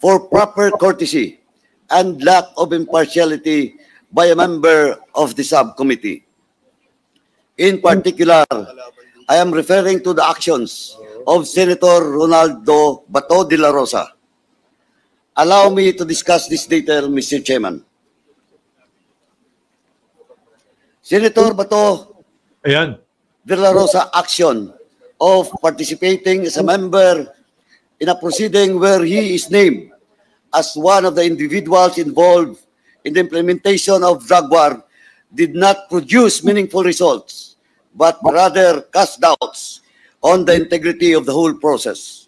for proper courtesy and lack of impartiality by a member of the subcommittee. In particular, I am referring to the actions of Senator Ronaldo Bato de la Rosa. Allow me to discuss this detail, Mr. Chairman. Senator Bato de la Rosa action of participating as a member in a proceeding where he is named as one of the individuals involved in the implementation of drug war did not produce meaningful results, but rather cast doubts on the integrity of the whole process.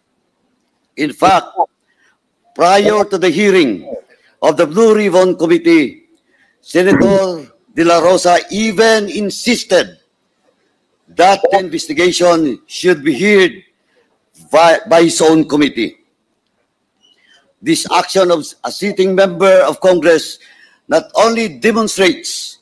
In fact, prior to the hearing of the Blue Ribbon Committee, Senator De La Rosa even insisted that the investigation should be heard by his own committee. This action of a sitting member of Congress not only demonstrates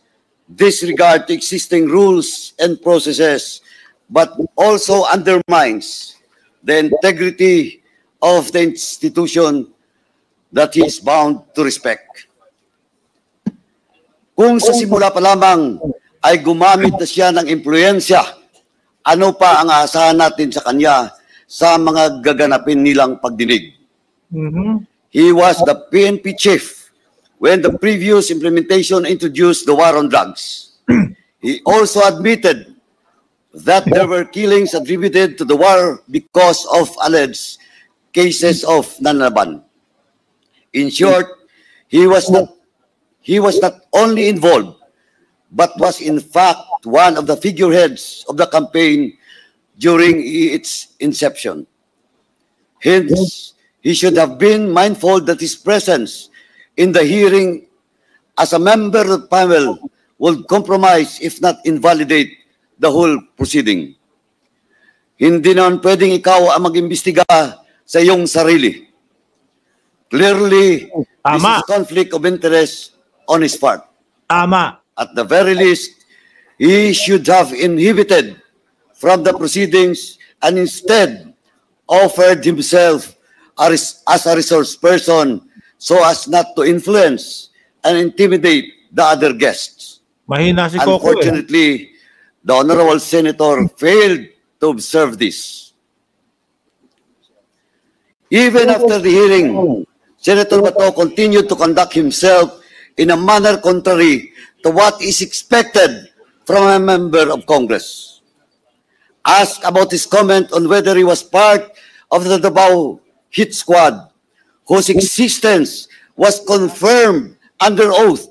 disregard to existing rules and processes, but also undermines the integrity of the institution that he is bound to respect. Kung sa simula pa lamang ay gumamit na siya ng impluensya, ano pa ang aasahan natin sa kanya sa mga gaganapin nilang pagdinig? He was the PNP chief when the previous implementation introduced the war on drugs. He also admitted that there were killings attributed to the war because of alleged cases of nanlaban. In short, he was not only involved, but was in fact one of the figureheads of the campaign during its inception. Hence, he should have been mindful that his presence in the hearing as a member of the panel would compromise, if not invalidate, the whole proceeding. Hindi naman pwedeng ikaw ang mag-imbestiga sa iyong sarili. Clearly, this is conflict of interest on his part. At the very least, he should have inhibited from the proceedings and instead offered himself as a resource person so as not to influence and intimidate the other guests. Unfortunately, the Honorable Senator failed to observe this. Even after the hearing, Senator Bato continued to conduct himself in a manner contrary to what is expected from a member of Congress. Asked about his comment on whether he was part of the Davao hit squad, whose existence was confirmed under oath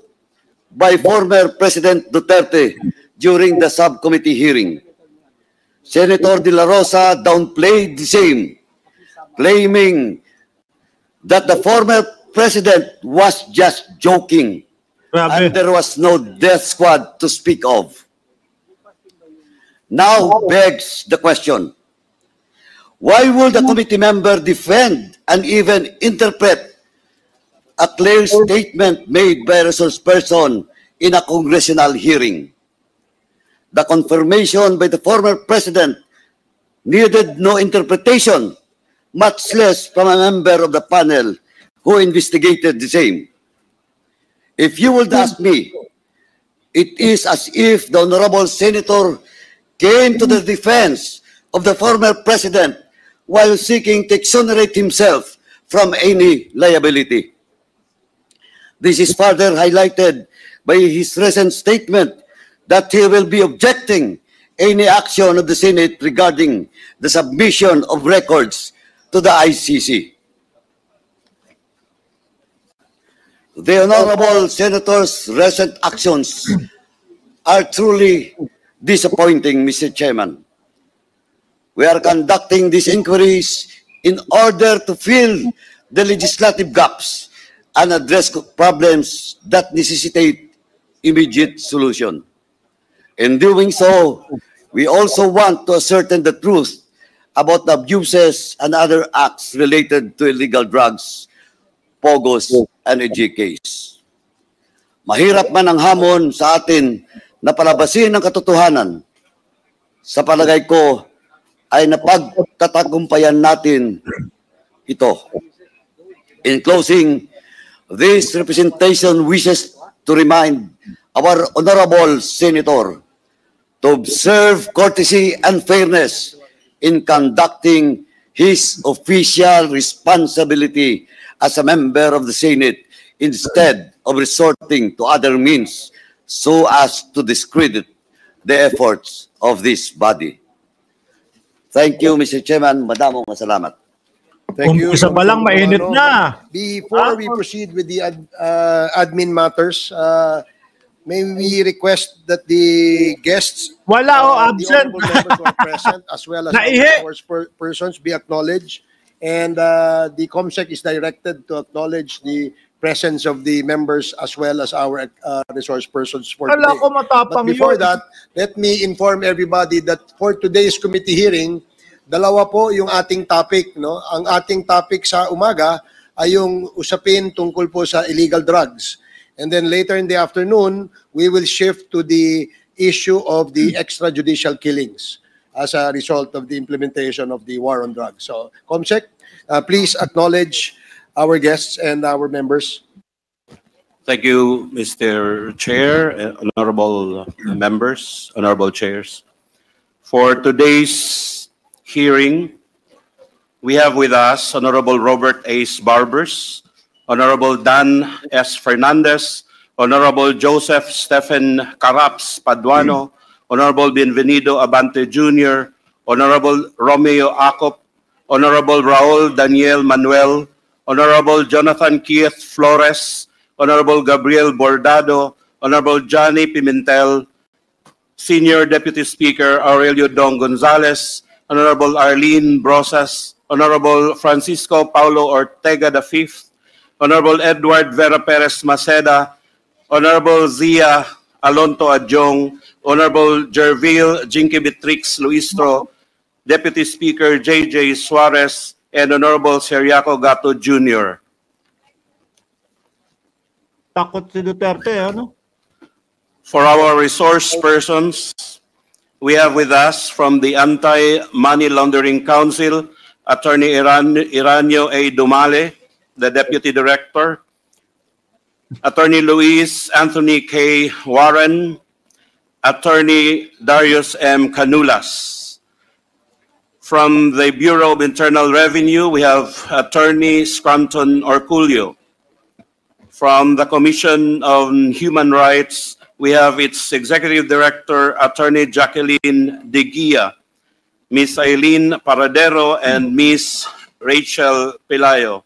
by former President Duterte during the subcommittee hearing. Senator De La Rosa downplayed the same, claiming that the former president was just joking and there was no death squad to speak of. Now begs the question, why would a committee member defend and even interpret a clear statement made by a resource person in a congressional hearing? The confirmation by the former president needed no interpretation, much less from a member of the panel who investigated the same. If you would ask me, it is as if the Honorable Senator came to the defense of the former president while seeking to exonerate himself from any liability. This is further highlighted by his recent statement that he will be objecting any action of the Senate regarding the submission of records to the ICC. The Honorable Senator's recent actions are truly disappointing, Mr. Chairman. We are conducting these inquiries in order to fill the legislative gaps and address problems that necessitate immediate solution. In doing so, we also want to ascertain the truth about the abuses and other acts related to illegal drugs, pogos, and EJKs. Mahirap man ang hamon sa atin na palabasin ang katotohanan. Sa palagay ko ay napagtatagumpayan natin ito. In closing, this representation wishes to remind our honorable senator to observe courtesy and fairness in conducting his official responsibility as a member of the Senate instead of resorting to other means so as to discredit the efforts of this body. Thank you, Mr. Chairman. Madamong masalamat. Thank you. Umpisa pa lang, mainit na. Before we proceed with the admin matters, may we request that the guests, Wala the absent. honorable members who are present, as well as Naihi. our persons, be acknowledged. And the COMSEC is directed to acknowledge the presence of the members as well as our resource persons for Wala today. ko matapang But before yun. that, let me inform everybody that for today's committee hearing, dalawa po yung ating topic, no? Ang ating topic sa umaga ay yung usapin tungkol po sa illegal drugs. And then later in the afternoon, we will shift to the issue of the extrajudicial killings as a result of the implementation of the war on drugs. So, COMSEC, please acknowledge our guests and our members. Thank you, Mr. Chair, honorable members, honorable chairs. For today's hearing, we have with us Honorable Robert Ace Barbers, Honorable Dan S. Fernandez, Honorable Joseph Stephen Caraps Paduano, Honorable Bienvenido Abante Jr., Honorable Romeo Acop, Honorable Raul Daniel Manuel, Honorable Jonathan Keith Flores, Honorable Gabriel Bordado, Honorable Johnny Pimentel, Senior Deputy Speaker Aurelio Dong Gonzales, Honorable Arlene Brosas, Honorable Francisco Paulo Ortega V, Honorable Edward Vera Perez Maceda, Honorable Zia Alonto Adjong, Honorable Jervil Jinky Beatrix Luistro, Deputy Speaker J.J. Suarez, and Honorable Seriaco Gato Jr. Takot si Duterte, ano? For our resource persons, we have with us from the Anti-Money Laundering Council, Attorney Iranio A. Dumale, the Deputy Director, Attorney Luis Anthony K. Warren, Attorney Darius M. Canulas. From the Bureau of Internal Revenue, we have Attorney Scranton Orculio. From the Commission on Human Rights, we have its Executive Director, Attorney Jacqueline De Guia, Ms. Eileen Paradero, and Ms. Rachel Pelayo.